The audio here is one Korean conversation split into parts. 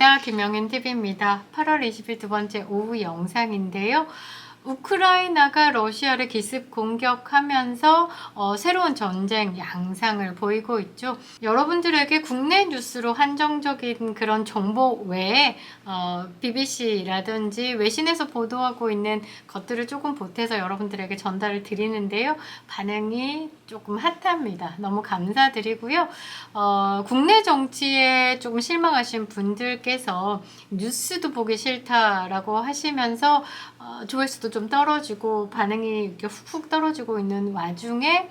반갑습니다. 김영윤TV입니다. 8월 20일 두 번째 오후 영상인데요. 우크라이나가 러시아를 기습 공격하면서 새로운 전쟁 양상을 보이고 있죠. 여러분들에게 국내 뉴스로 한정적인 그런 정보 외에 BBC라든지 외신에서 보도하고 있는 것들을 조금 보태서 여러분들에게 전달을 드리는데요. 반응이 조금 핫합니다. 너무 감사드리고요. 국내 정치에 조금 실망하신 분들께서 뉴스도 보기 싫다라고 하시면서 조회수도 좀 떨어지고 반응이 이렇게 훅훅 떨어지고 있는 와중에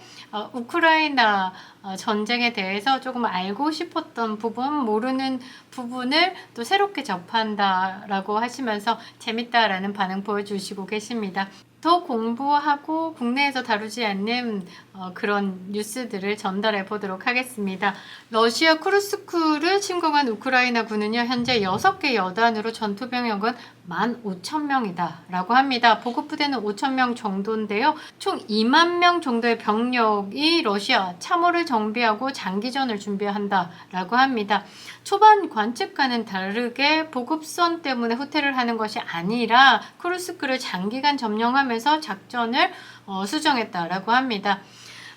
우크라이나 전쟁에 대해서 조금 알고 싶었던 부분, 모르는 부분을 또 새롭게 접한다라고 하시면서 재밌다라는 반응 보여주시고 계십니다. 더 공부하고 국내에서 다루지 않는 그런 뉴스들을 전달해 보도록 하겠습니다. 러시아 쿠르스크를 침공한 우크라이나 군은요, 현재 6개 여단으로 전투 병력은 15,000명이다 라고 합니다. 보급 부대는 5,000명 정도인데요. 총 2만 명 정도의 병력이 러시아 참호를 정비하고 장기전을 준비한다 라고 합니다. 초반 관측과는 다르게 보급선 때문에 후퇴를 하는 것이 아니라 쿠르스크를 장기간 점령하면서 작전을 수정했다라고 합니다.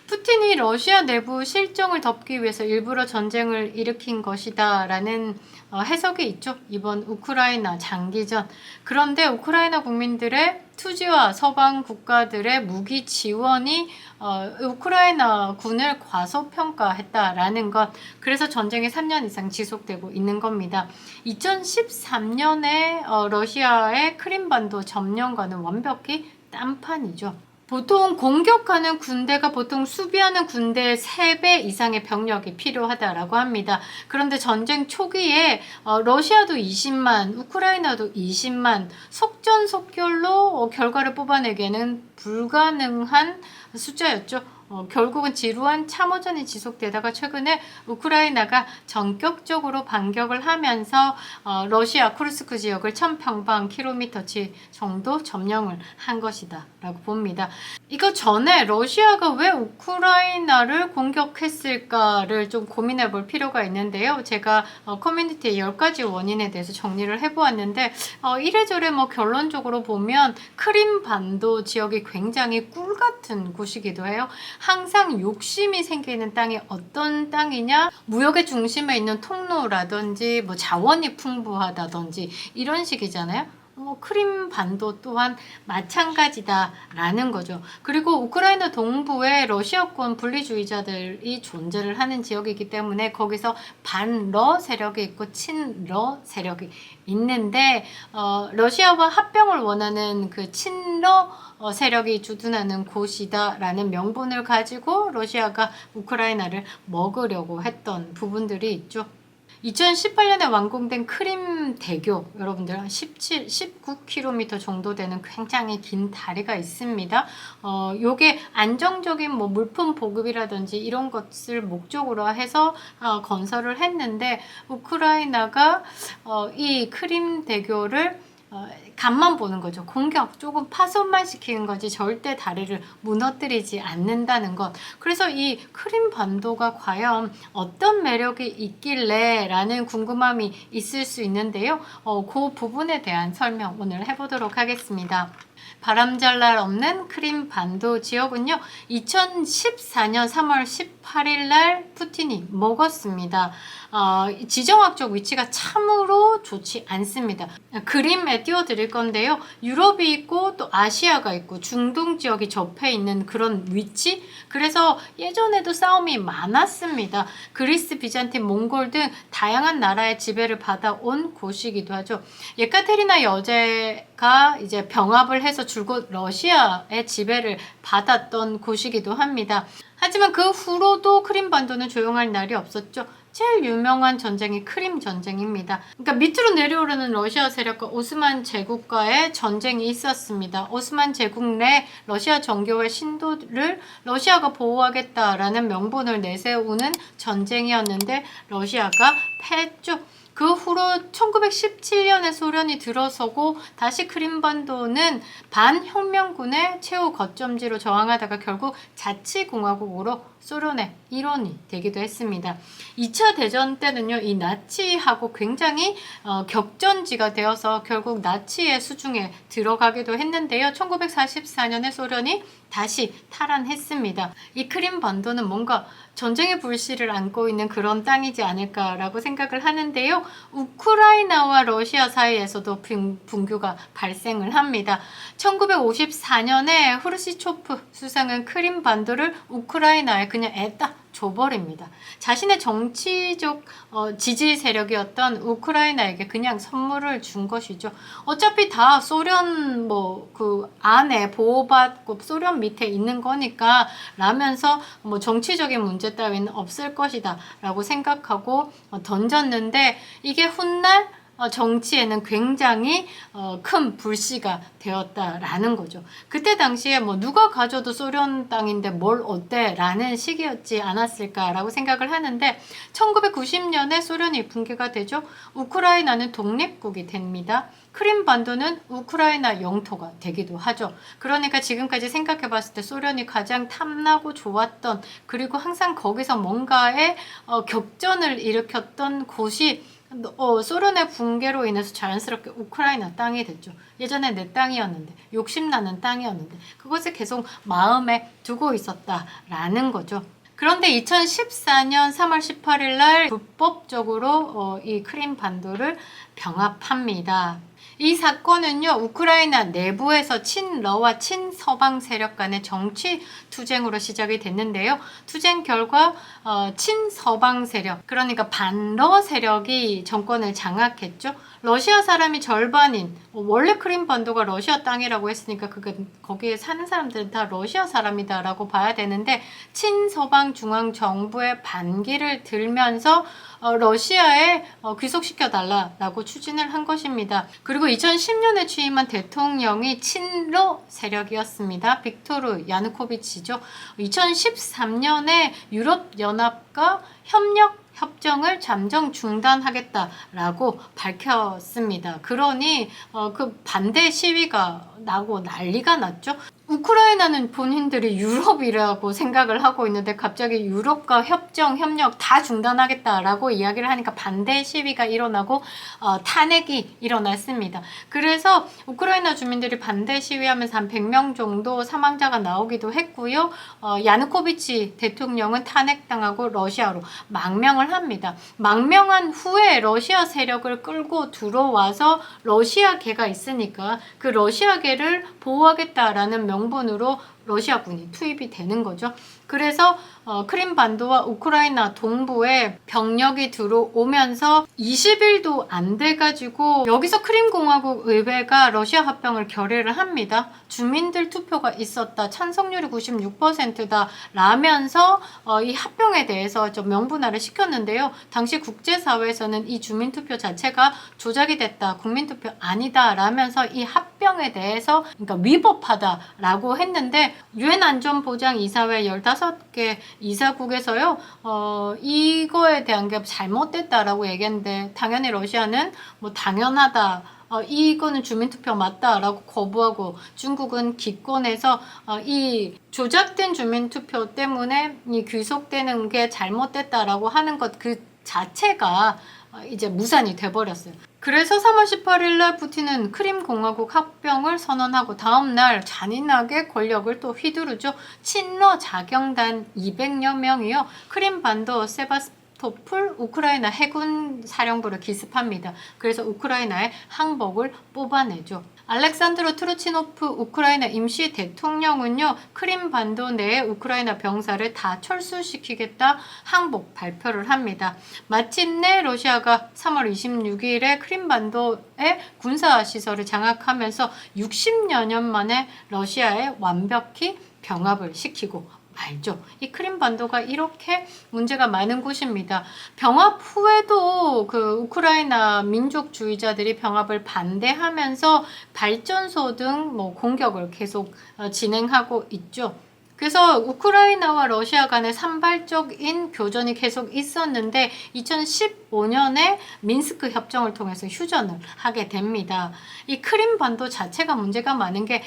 푸틴이 러시아 내부 실정을 덮기 위해서 일부러 전쟁을 일으킨 것이다 라는 해석이 있죠. 이번 우크라이나 장기전. 그런데 우크라이나 국민들의 투지와 서방 국가들의 무기 지원이 우크라이나 군을 과소평가했다라는 것. 그래서 전쟁이 3년 이상 지속되고 있는 겁니다. 2013년에 러시아의 크림반도 점령과는 완벽히 딴판이죠. 보통 공격하는 군대가 보통 수비하는 군대의 3배 이상의 병력이 필요하다라고 합니다. 그런데 전쟁 초기에 러시아도 20만, 우크라이나도 20만, 속전속결로 결과를 뽑아내기에는 불가능한 숫자였죠. 결국은 지루한 참호전이 지속되다가 최근에 우크라이나가 전격적으로 반격을 하면서 러시아 쿠르스크 지역을 1000평방킬로미터치 정도 점령을 한 것이다 라고 봅니다. 이거 전에 러시아가 왜 우크라이나를 공격했을까를 좀 고민해 볼 필요가 있는데요. 제가 커뮤니티의 10가지 원인에 대해서 정리를 해보았는데 이래저래 결론적으로 보면 크림반도 지역이 굉장히 꿀같은 곳이기도 해요. 항상 욕심이 생기는 땅이 어떤 땅이냐? 무역의 중심에 있는 통로라든지 자원이 풍부하다든지 이런 식이잖아요. 크림반도 또한 마찬가지다라는 거죠. 그리고 우크라이나 동부에 러시아권 분리주의자들이 존재를 하는 지역이기 때문에 거기서 반러 세력이 있고 친러 세력이 있는데 러시아와 합병을 원하는 그 친러 세력이 주둔하는 곳이다라는 명분을 가지고 러시아가 우크라이나를 먹으려고 했던 부분들이 있죠. 2018년에 완공된 크림 대교, 여러분들 한 19km 정도 되는 굉장히 긴 다리가 있습니다. 요게 안정적인 물품 보급이라든지 이런 것을 목적으로 해서 건설을 했는데 우크라이나가 이 크림 대교를 간만 보는 거죠. 공격, 조금 파손만 시키는 거지 절대 다리를 무너뜨리지 않는다는 것. 그래서 이 크림반도가 과연 어떤 매력이 있길래 라는 궁금함이 있을 수 있는데요. 그 부분에 대한 설명 오늘 해보도록 하겠습니다. 바람잘 날 없는 크림반도 지역은요, 2014년 3월 18일 날 푸틴이 먹었습니다. 지정학적 위치가 참으로 좋지 않습니다. 그림에 띄워드릴 건데요. 유럽이 있고 또 아시아가 있고 중동 지역이 접해 있는 그런 위치. 그래서 예전에도 싸움이 많았습니다. 그리스, 비잔틴, 몽골 등 다양한 나라의 지배를 받아온 곳이기도 하죠. 예카테리나 여제가 이제 병합을 해서 줄곧 러시아의 지배를 받았던 곳이기도 합니다. 하지만 그 후로도 크림반도는 조용할 날이 없었죠. 제일 유명한 전쟁이 크림 전쟁입니다. 그러니까 밑으로 내려오르는 러시아 세력과 오스만 제국과의 전쟁이 있었습니다. 오스만 제국 내 러시아 정교회 신도를 러시아가 보호하겠다라는 명분을 내세우는 전쟁이었는데 러시아가 패했죠. 그 후로 1917년에 소련이 들어서고 다시 크림반도는 반혁명군의 최후 거점지로 저항하다가 결국 자치공화국으로 소련의 일원이 되기도 했습니다. 2차 대전 때는요, 이 나치하고 굉장히 격전지가 되어서 결국 나치의 수중에 들어가기도 했는데요. 1944년에 소련이 다시 탈환했습니다. 이 크림반도는 뭔가 전쟁의 불씨를 안고 있는 그런 땅이지 않을까라고 생각을 하는데요. 우크라이나와 러시아 사이에서도 분규가 발생을 합니다. 1954년에 후르시초프 수상은 크림반도를 우크라이나에 그냥 애다 줘버립니다. 자신의 정치적 지지 세력이었던 우크라이나에게 그냥 선물을 준 것이죠. 어차피 다 소련 그 안에 보호받고 소련 밑에 있는 거니까 라면서 정치적인 문제 따위는 없을 것이다 라고 생각하고 던졌는데 이게 훗날 정치에는 굉장히 큰 불씨가 되었다라는 거죠. 그때 당시에 누가 가져도 소련 땅인데 뭘 어때? 라는 시기였지 않았을까라고 생각을 하는데 1990년에 소련이 붕괴가 되죠. 우크라이나는 독립국이 됩니다. 크림반도는 우크라이나 영토가 되기도 하죠. 그러니까 지금까지 생각해 봤을 때 소련이 가장 탐나고 좋았던 그리고 항상 거기서 뭔가의 격전을 일으켰던 곳이 소련의 붕괴로 인해서 자연스럽게 우크라이나 땅이 됐죠. 예전에 내 땅이었는데 욕심나는 땅이었는데 그것을 계속 마음에 두고 있었다라는 거죠. 그런데 2014년 3월 18일 날 불법적으로 이 크림반도를 병합합니다. 이 사건은요, 우크라이나 내부에서 친러와 친서방 세력 간의 정치 투쟁으로 시작이 됐는데요. 투쟁 결과 친서방 세력, 그러니까 반러 세력이 정권을 장악했죠. 러시아 사람이 절반인, 원래 크림반도가 러시아 땅이라고 했으니까 거기에 사는 사람들은 다 러시아 사람이다라고 봐야 되는데 친서방 중앙정부의 반기를 들면서 러시아에 귀속시켜달라라고 추진을 한 것입니다. 그리고 2010년에 취임한 대통령이 친러 세력이었습니다. 빅토르 야누코비치죠. 2013년에 유럽연합과 협정을 잠정 중단하겠다라고 밝혔습니다. 그러니 그 반대 시위가 나고 난리가 났죠. 우크라이나는 본인들이 유럽이라고 생각을 하고 있는데 갑자기 유럽과 협력 다 중단하겠다라고 이야기를 하니까 반대 시위가 일어나고 탄핵이 일어났습니다. 그래서 우크라이나 주민들이 반대 시위하면서 한 100명 정도 사망자가 나오기도 했고요. 야누코비치 대통령은 탄핵당하고 러시아로 망명을 합니다. 망명한 후에 러시아 세력을 끌고 들어와서 러시아계가 있으니까 그 러시아계를 보호하겠다라는 명분으로 러시아군이 투입이 되는 거죠. 그래서 크림반도와 우크라이나 동부에 병력이 들어오면서 20일도 안 돼가지고 여기서 크림공화국 의회가 러시아 합병을 결의를 합니다. 주민들 투표가 있었다. 찬성률이 96%다. 라면서 이 합병에 대해서 좀 명분화를 시켰는데요. 당시 국제사회에서는 이 주민투표 자체가 조작이 됐다. 국민투표 아니다. 라면서 이 합병에 대해서 그러니까 위법하다라고 했는데 유엔 안전보장이사회 15개 이사국에서요, 이거에 대한 게 잘못됐다라고 얘기했는데, 당연히 러시아는 당연하다. 이거는 주민투표 맞다라고 거부하고 중국은 기권해서 이 조작된 주민투표 때문에 이 귀속되는 게 잘못됐다라고 하는 것 그 자체가 이제 무산이 돼버렸어요. 그래서 3월 18일 날 푸틴은 크림공화국 합병을 선언하고 다음날 잔인하게 권력을 또 휘두르죠. 친러 자경단 200여 명이요. 크림반도 세바스토폴 우크라이나 해군 사령부를 기습합니다. 그래서 우크라이나의 항복을 뽑아내죠. 알렉산드로 트루치노프 우크라이나 임시 대통령은요, 크림반도 내에 우크라이나 병사를 다 철수시키겠다 항복 발표를 합니다. 마침내 러시아가 3월 26일에 크림반도의 군사시설을 장악하면서 60여 년 만에 러시아에 완벽히 병합을 시키고 말죠. 이 크림반도가 이렇게 문제가 많은 곳입니다. 병합 후에도 그 우크라이나 민족주의자들이 병합을 반대하면서 발전소 등 공격을 계속 진행하고 있죠. 그래서 우크라이나와 러시아 간의 산발적인 교전이 계속 있었는데 2015년에 민스크 협정을 통해서 휴전을 하게 됩니다. 이 크림반도 자체가 문제가 많은 게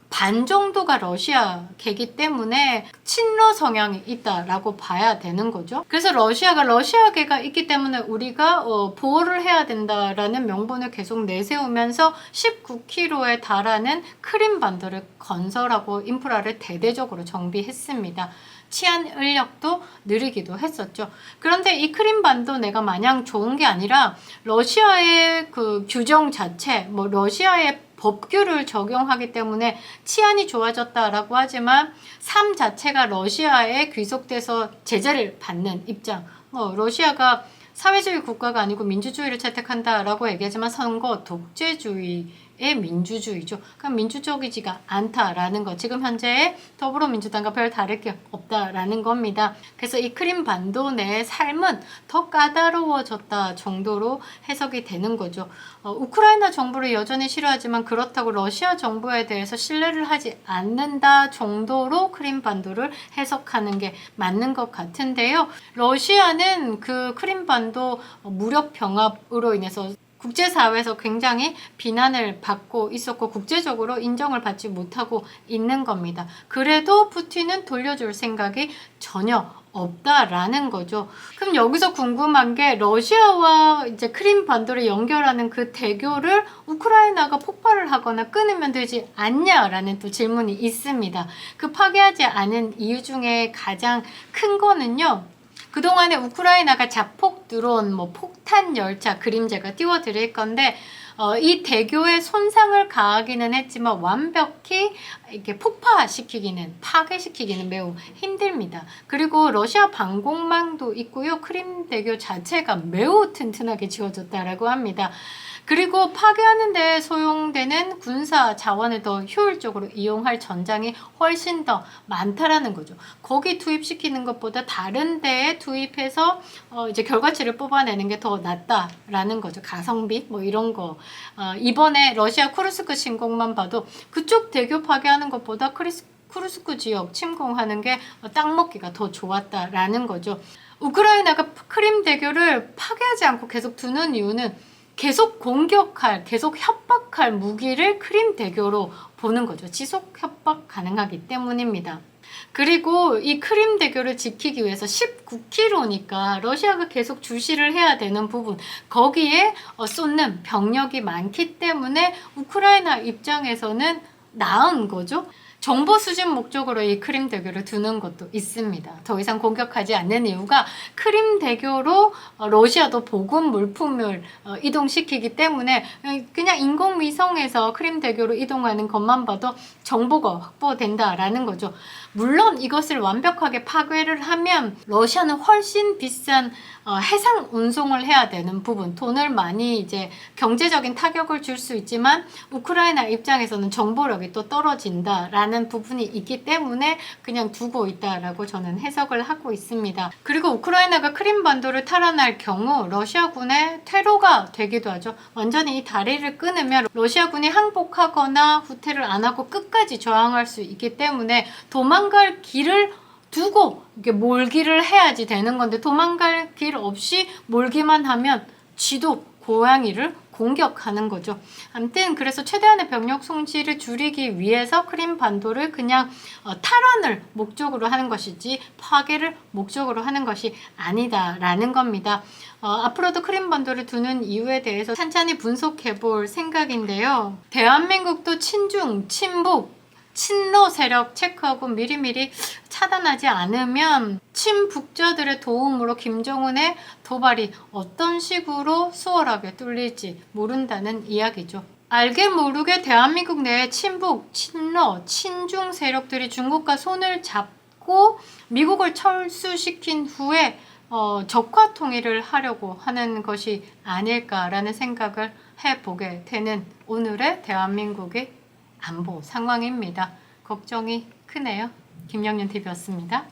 반 정도가 러시아계이기 때문에 친러 성향이 있다라고 봐야 되는 거죠. 그래서 러시아가 러시아계가 있기 때문에 우리가 보호를 해야 된다라는 명분을 계속 내세우면서 19km에 달하는 크림반도를 건설하고 인프라를 대대적으로 정비했습니다. 치안 인력도 느리기도 했었죠. 그런데 이 크림반도 내가 마냥 좋은 게 아니라 러시아의 그 규정 자체, 뭐 러시아의 법규를 적용하기 때문에 치안이 좋아졌다라고 하지만 삶 자체가 러시아에 귀속돼서 제재를 받는 입장. 러시아가 사회주의 국가가 아니고 민주주의를 채택한다라고 얘기하지만 선거 독재주의의 민주주의죠. 그럼 민주적이지가 않다라는 거. 지금 현재 더불어민주당과 별 다를 게 없다라는 겁니다. 그래서 이 크림반도 내의 삶은 더 까다로워졌다 정도로 해석이 되는 거죠. 우크라이나 정부를 여전히 싫어하지만 그렇다고 러시아 정부에 대해서 신뢰를 하지 않는다 정도로 크림반도를 해석하는 게 맞는 것 같은데요. 러시아는 그 크림반도 무력 병합으로 인해서 국제사회에서 굉장히 비난을 받고 있었고 국제적으로 인정을 받지 못하고 있는 겁니다. 그래도 푸틴은 돌려줄 생각이 전혀 없다라는 거죠. 그럼 여기서 궁금한 게 러시아와 이제 크림반도를 연결하는 그 대교를 우크라이나가 폭발을 하거나 끊으면 되지 않냐라는 또 질문이 있습니다. 그 파괴하지 않은 이유 중에 가장 큰 거는요. 그동안에 우크라이나가 자폭 드론, 폭탄 열차 그림 제가 띄워드릴 건데 이 대교에 손상을 가하기는 했지만 완벽히 이렇게 폭파시키기는 파괴시키기는 매우 힘듭니다. 그리고 러시아 방공망도 있고요. 크림 대교 자체가 매우 튼튼하게 지어졌다라고 합니다. 그리고 파괴하는 데 소용되는 군사 자원을 더 효율적으로 이용할 전장이 훨씬 더 많다라는 거죠. 거기 투입시키는 것보다 다른 데에 투입해서 이제 결과치를 뽑아내는 게 더 낫다라는 거죠. 가성비 이런 거. 이번에 러시아 쿠르스크 침공만 봐도 그쪽 대교 파괴하는 것보다 쿠르스크 지역 침공하는 게 땅 먹기가 더 좋았다라는 거죠. 우크라이나가 크림 대교를 파괴하지 않고 계속 두는 이유는 계속 공격할, 계속 협박할 무기를 크림 대교로 보는 거죠. 지속 협박 가능하기 때문입니다. 그리고 이 크림 대교를 지키기 위해서 19km니까 러시아가 계속 주시를 해야 되는 부분, 거기에 쏟는 병력이 많기 때문에 우크라이나 입장에서는 나은 거죠. 정보 수집 목적으로 이 크림 대교를 두는 것도 있습니다. 더 이상 공격하지 않는 이유가 크림 대교로 러시아도 보급 물품을 이동시키기 때문에 그냥 인공위성에서 크림 대교로 이동하는 것만 봐도 정보가 확보된다라는 거죠. 물론 이것을 완벽하게 파괴를 하면 러시아는 훨씬 비싼 해상 운송을 해야 되는 부분, 돈을 많이 이제 경제적인 타격을 줄 수 있지만 우크라이나 입장에서는 정보력이 또 떨어진다라는 부분이 있기 때문에 그냥 두고 있다라고 저는 해석을 하고 있습니다. 그리고 우크라이나가 크림반도를 탈환할 경우 러시아군의 퇴로가 되기도 하죠. 완전히 이 다리를 끊으면 러시아군이 항복하거나 후퇴를 안 하고 끝까지 저항할 수 있기 때문에 도망갈 길을 두고 이렇게 몰기를 해야지 되는 건데 도망갈 길 없이 몰기만 하면 쥐도 고양이를 공격하는 거죠. 아무튼 그래서 최대한의 병력 손실을 줄이기 위해서 크림반도를 그냥 탈환을 목적으로 하는 것이지 파괴를 목적으로 하는 것이 아니다라는 겁니다. 앞으로도 크림반도를 두는 이유에 대해서 찬찬히 분석해 볼 생각인데요. 대한민국도 친중, 친북, 친러 세력 체크하고 미리미리 차단하지 않으면 친북자들의 도움으로 김정은의 도발이 어떤 식으로 수월하게 뚫릴지 모른다는 이야기죠. 알게 모르게 대한민국 내에 친북, 친러, 친중 세력들이 중국과 손을 잡고 미국을 철수시킨 후에 적화 통일을 하려고 하는 것이 아닐까라는 생각을 해보게 되는 오늘의 대한민국의 안보 상황입니다. 걱정이 크네요. 김영윤TV였습니다.